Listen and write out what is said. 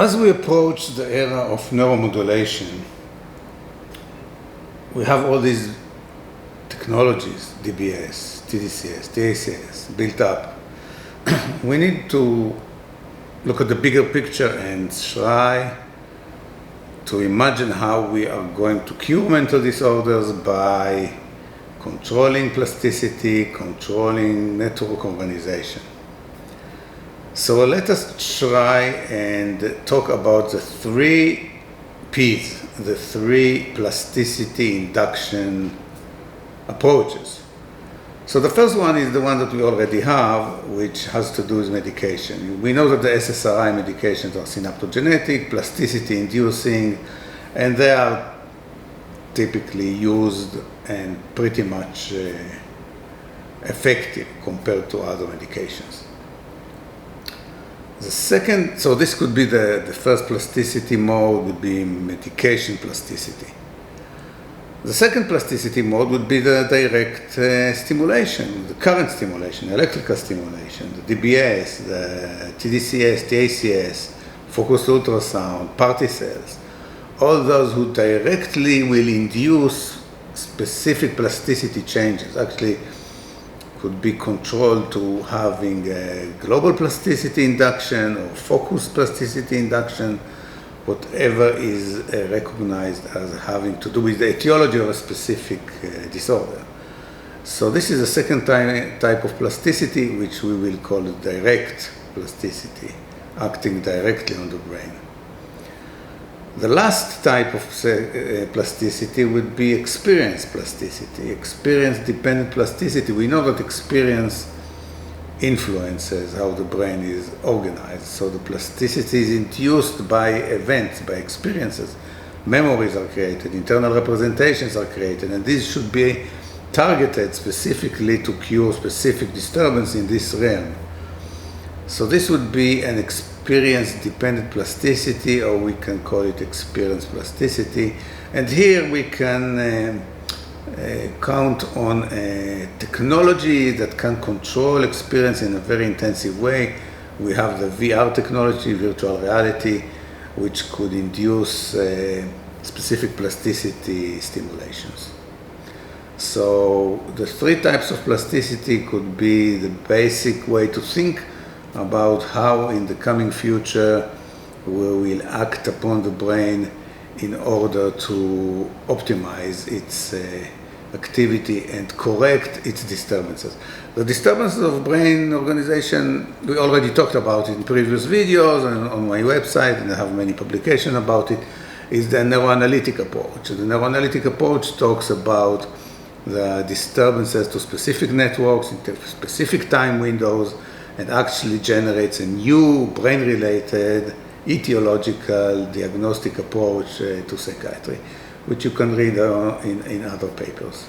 As we approach the era of neuromodulation, we have all these technologies, DBS, TDCS, TACS, built up. We need to look at the bigger picture and try to imagine how we are going to cure mental disorders by controlling plasticity, controlling network organization. So let us try and talk about the 3 P's, the 3 plasticity induction approaches. So the first one is the one that we already have, which has to do with medication. We know that the SSRI medications are synaptogenetic, plasticity inducing, and they are typically used and pretty much effective compared to other medications. The second, so this could be the first plasticity mode would be medication plasticity. The second plasticity mode would be the direct stimulation, the current stimulation, electrical stimulation, the DBS, the TDCS, TACS, focused ultrasound, party cells. All those who directly will induce specific plasticity changes, actually could be controlled to having a global plasticity induction or focused plasticity induction, whatever is recognized as having to do with the etiology of a specific disorder. So this is the second type of plasticity, which we will call direct plasticity, acting directly on the brain. The last type of plasticity would be experience plasticity, experience-dependent plasticity. We know that experience influences how the brain is organized. So the plasticity is induced by events, by experiences. Memories are created, internal representations are created, and these should be targeted specifically to cure specific disturbance in this realm. So this would be an experience-dependent plasticity, or we can call it experience plasticity. And here we can count on technology that can control experience in a very intensive way. We have the VR technology, virtual reality, which could induce specific plasticity stimulations. So the 3 types of plasticity could be the basic way to think about how in the coming future we will act upon the brain in order to optimize its activity and correct its disturbances. The disturbances of brain organization, we already talked about in previous videos and on my website, and I have many publications about it, is the neuroanalytic approach. The neuroanalytic approach talks about the disturbances to specific networks, in specific time windows, and actually generates a new brain-related etiological diagnostic approach to psychiatry, which you can read in other papers.